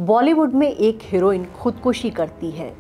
बॉलीवुड में एक हीरोइन खुदकुशी करती है।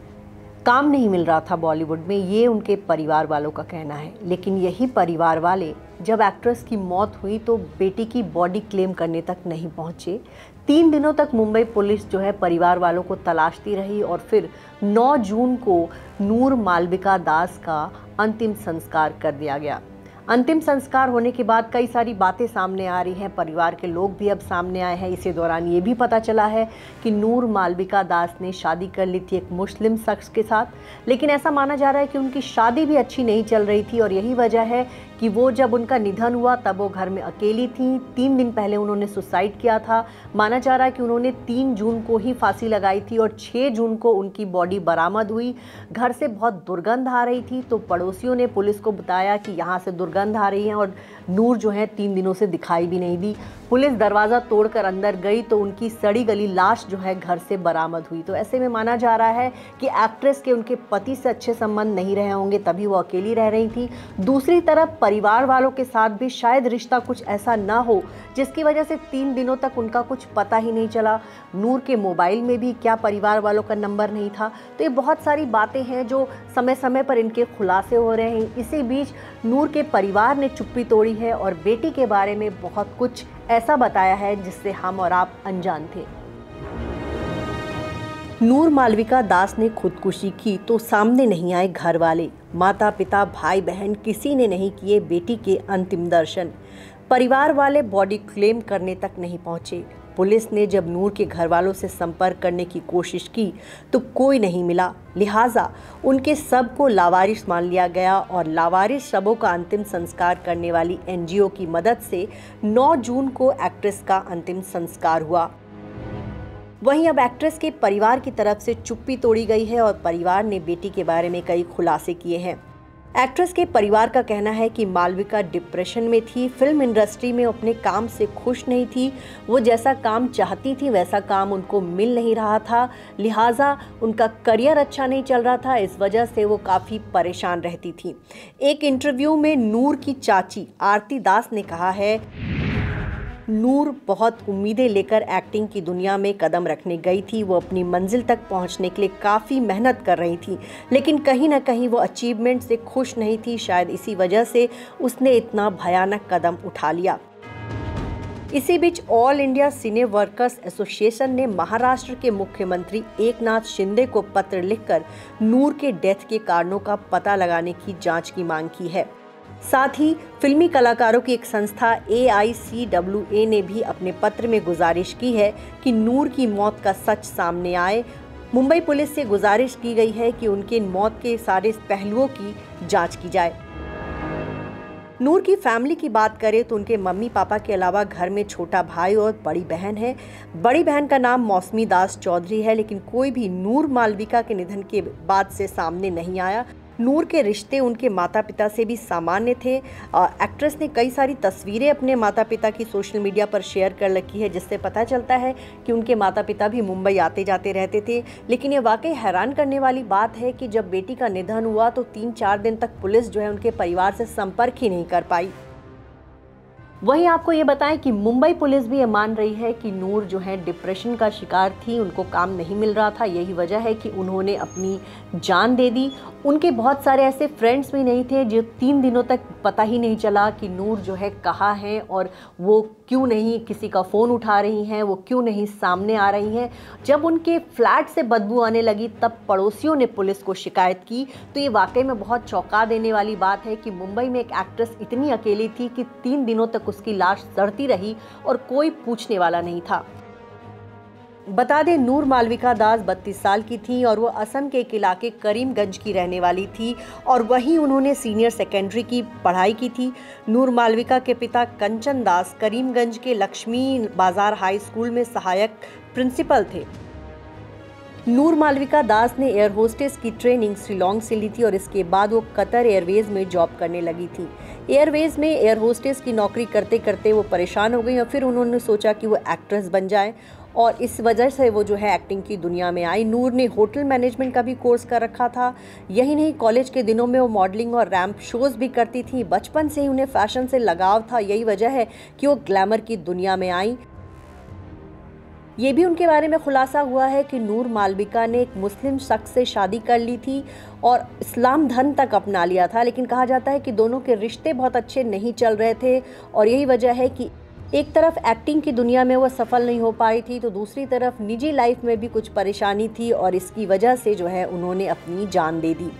काम नहीं मिल रहा था बॉलीवुड में, ये उनके परिवार वालों का कहना है। लेकिन यही परिवार वाले जब एक्ट्रेस की मौत हुई तो बेटी की बॉडी क्लेम करने तक नहीं पहुंचे। 3 दिनों तक मुंबई पुलिस जो है परिवार वालों को तलाशती रही और फिर 9 जून को नूर मालविका दास का अंतिम संस्कार कर दिया गया। अंतिम संस्कार होने के बाद कई सारी बातें सामने आ रही हैं, परिवार के लोग भी अब सामने आए हैं। इसी दौरान ये भी पता चला है कि नूर मालविका दास ने शादी कर ली थी एक मुस्लिम शख्स के साथ, लेकिन ऐसा माना जा रहा है कि उनकी शादी भी अच्छी नहीं चल रही थी और यही वजह है कि वो जब उनका निधन हुआ तब वो घर में अकेली थी। 3 दिन पहले उन्होंने सुसाइड किया था। माना जा रहा है कि उन्होंने 3 जून को ही फांसी लगाई थी और 6 जून को उनकी बॉडी बरामद हुई। घर से बहुत दुर्गंध आ रही थी तो पड़ोसियों ने पुलिस को बताया कि यहाँ से दुर्गंध आ रही है और नूर जो है 3 दिनों से दिखाई भी नहीं दी। पुलिस दरवाज़ा तोड़कर अंदर गई तो उनकी सड़ी गली लाश जो है घर से बरामद हुई। तो ऐसे में माना जा रहा है कि एक्ट्रेस के उनके पति से अच्छे संबंध नहीं रहे होंगे, तभी वो अकेली रह रही थी। दूसरी तरफ परिवार वालों के साथ भी शायद रिश्ता कुछ ऐसा ना हो जिसकी वजह से 3 दिनों तक उनका कुछ पता ही नहीं चला। नूर के मोबाइल में भी क्या परिवार वालों का नंबर नहीं था। तो ये बहुत सारी बातें हैं जो समय समय पर इनके खुलासे हो रहे हैं। इसी बीच नूर के परिवार ने चुप्पी तोड़ी है और बेटी के बारे में बहुत कुछ ऐसा बताया है जिससे हम और आप अनजान थे। नूर मालविका दास ने खुदकुशी की तो सामने नहीं आए घर वाले, माता पिता भाई बहन किसी ने नहीं किए बेटी के अंतिम दर्शन। परिवार वाले बॉडी क्लेम करने तक नहीं पहुंचे। पुलिस ने जब नूर के घर वालों से संपर्क करने की कोशिश की तो कोई नहीं मिला, लिहाजा उनके शव को लावारिस मान लिया गया और लावारिस शवों का अंतिम संस्कार करने वाली एनजीओ की मदद से 9 जून को एक्ट्रेस का अंतिम संस्कार हुआ। वहीं अब एक्ट्रेस के परिवार की तरफ से चुप्पी तोड़ी गई है और परिवार ने बेटी के बारे में कई खुलासे किए हैं। एक्ट्रेस के परिवार का कहना है कि मालविका डिप्रेशन में थी, फिल्म इंडस्ट्री में अपने काम से खुश नहीं थी, वो जैसा काम चाहती थी वैसा काम उनको मिल नहीं रहा था, लिहाजा उनका करियर अच्छा नहीं चल रहा था, इस वजह से वो काफ़ी परेशान रहती थी। एक इंटरव्यू में नूर की चाची आरती दास ने कहा है, नूर बहुत उम्मीदें लेकर एक्टिंग की दुनिया में कदम रखने गई थी। वो अपनी मंजिल तक पहुंचने के लिए काफ़ी मेहनत कर रही थी, लेकिन कहीं ना कहीं वो अचीवमेंट से खुश नहीं थी। शायद इसी वजह से उसने इतना भयानक कदम उठा लिया। इसी बीच ऑल इंडिया सिने वर्कर्स एसोसिएशन ने महाराष्ट्र के मुख्यमंत्री एकनाथ शिंदे को पत्र लिखकर नूर के डेथ के कारणों का पता लगाने की जाँच की मांग की है। साथ ही फिल्मी कलाकारों की एक संस्था AICWA ने भी अपने पत्र में गुजारिश की है कि नूर की मौत का सच सामने आए। मुंबई पुलिस से गुजारिश की गई है कि उनके मौत के सारे पहलुओं की जांच की जाए। नूर की फैमिली की बात करें तो उनके मम्मी पापा के अलावा घर में छोटा भाई और बड़ी बहन है। बड़ी बहन का नाम मौसमी दास चौधरी है, लेकिन कोई भी नूर मालविका के निधन के बाद से सामने नहीं आया। नूर के रिश्ते उनके माता पिता से भी सामान्य थे। एक्ट्रेस ने कई सारी तस्वीरें अपने माता पिता की सोशल मीडिया पर शेयर कर रखी है, जिससे पता चलता है कि उनके माता पिता भी मुंबई आते जाते रहते थे। लेकिन ये वाकई हैरान करने वाली बात है कि जब बेटी का निधन हुआ तो 3-4 दिन तक पुलिस जो है उनके परिवार से संपर्क ही नहीं कर पाई। वहीं आपको ये बताएं कि मुंबई पुलिस भी ये मान रही है कि नूर जो है डिप्रेशन का शिकार थी, उनको काम नहीं मिल रहा था, यही वजह है कि उन्होंने अपनी जान दे दी। उनके बहुत सारे ऐसे फ्रेंड्स भी नहीं थे जो 3 दिनों तक पता ही नहीं चला कि नूर जो है कहाँ है और वो क्यों नहीं किसी का फ़ोन उठा रही हैं, वो क्यों नहीं सामने आ रही हैं। जब उनके फ्लैट से बदबू आने लगी तब पड़ोसियों ने पुलिस को शिकायत की। तो ये वाकई में बहुत चौंका देने वाली बात है कि मुंबई में एक एक्ट्रेस इतनी अकेली थी कि 3 दिनों तक उसकी लाश सड़ती रही और कोई पूछने वाला नहीं था। बता दें, नूर मालविका दास 32 साल की थी और वो असम के एक इलाके करीमगंज की रहने वाली थी और वहीं उन्होंने सीनियर सेकेंडरी की पढ़ाई की थी। नूर मालविका के पिता कंचन दास करीमगंज के लक्ष्मी बाजार हाई स्कूल में सहायक प्रिंसिपल थे। नूर मालविका दास ने एयर होस्टेस की ट्रेनिंग शिलोंग से ली थी और इसके बाद वो कतर एयरवेज में जॉब करने लगी थी। एयरवेज में एयर होस्टेस की नौकरी करते करते वो परेशान हो गई और फिर उन्होंने सोचा कि वो एक्ट्रेस बन जाए और इस वजह से वो जो है एक्टिंग की दुनिया में आई। नूर ने होटल मैनेजमेंट का भी कोर्स कर रखा था। यही नहीं, कॉलेज के दिनों में वो मॉडलिंग और रैंप शोज़ भी करती थी। बचपन से ही उन्हें फैशन से लगाव था, यही वजह है कि वो ग्लैमर की दुनिया में आई। ये भी उनके बारे में खुलासा हुआ है कि नूर मालविका ने एक मुस्लिम शख्स से शादी कर ली थी और इस्लाम धर्म तक अपना लिया था, लेकिन कहा जाता है कि दोनों के रिश्ते बहुत अच्छे नहीं चल रहे थे और यही वजह है कि एक तरफ एक्टिंग की दुनिया में वो सफल नहीं हो पाई थी तो दूसरी तरफ निजी लाइफ में भी कुछ परेशानी थी और इसकी वजह से जो है उन्होंने अपनी जान दे दी।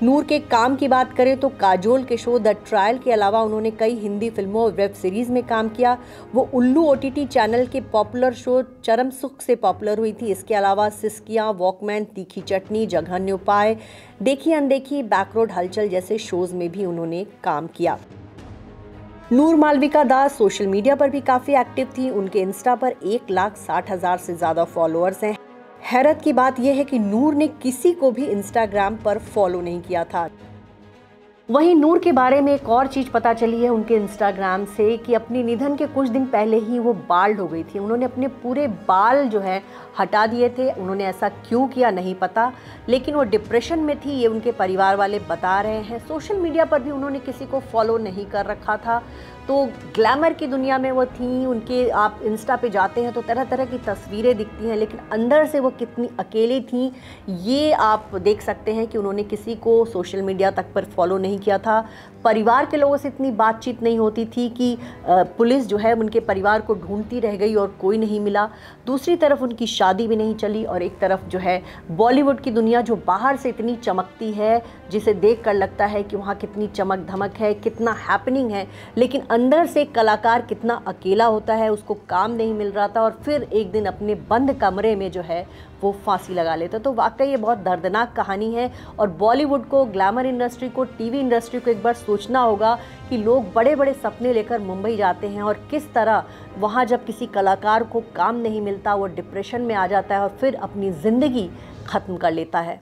नूर के काम की बात करें तो काजोल के शो द ट्रायल के अलावा उन्होंने कई हिंदी फिल्मों और वेब सीरीज में काम किया। वो उल्लू ओटीटी चैनल के पॉपुलर शो चरम सुख से पॉपुलर हुई थी। इसके अलावा सिस्किया, वॉकमैन, तीखी चटनी, जघन्य उपाय, देखी अनदेखी, बैकरोड हलचल जैसे शोज में भी उन्होंने काम किया। नूर मालविका दास सोशल मीडिया पर भी काफ़ी एक्टिव थी। उनके इंस्टा पर 1,60,000 से ज़्यादा फॉलोअर्स हैं। हैरत की बात यह है कि नूर ने किसी को भी इंस्टाग्राम पर फॉलो नहीं किया था। वहीं नूर के बारे में एक और चीज़ पता चली है उनके इंस्टाग्राम से कि अपने निधन के कुछ दिन पहले ही वो बाल्ड हो गई थी। उन्होंने अपने पूरे बाल जो है हटा दिए थे। उन्होंने ऐसा क्यों किया नहीं पता, लेकिन वो डिप्रेशन में थी, ये उनके परिवार वाले बता रहे हैं। सोशल मीडिया पर भी उन्होंने किसी को फॉलो नहीं कर रखा था, तो ग्लैमर की दुनिया में वो थी। उनके आप इंस्टा पे जाते हैं तो तरह तरह की तस्वीरें दिखती हैं, लेकिन अंदर से वो कितनी अकेली थी ये आप देख सकते हैं कि उन्होंने किसी को सोशल मीडिया तक पर फॉलो नहीं किया था। परिवार के लोगों से इतनी बातचीत नहीं होती थी कि पुलिस जो है उनके परिवार को ढूंढती रह गई और कोई नहीं मिला। दूसरी तरफ उनकी शादी भी नहीं चली और एक तरफ जो है बॉलीवुड की दुनिया जो बाहर से इतनी चमकती है, जिसे देख कर लगता है कि वहाँ कितनी चमक धमक है, कितना हैपनिंग है, लेकिन अंदर से कलाकार कितना अकेला होता है, उसको काम नहीं मिल रहा था और फिर एक दिन अपने बंद कमरे में जो है वो फांसी लगा लेता। तो वाकई ये बहुत दर्दनाक कहानी है और बॉलीवुड को, ग्लैमर इंडस्ट्री को, टीवी इंडस्ट्री को एक बार सोचना होगा कि लोग बड़े बड़े सपने लेकर मुंबई जाते हैं और किस तरह वहाँ जब किसी कलाकार को काम नहीं मिलता वो डिप्रेशन में आ जाता है और फिर अपनी ज़िंदगी ख़त्म कर लेता है।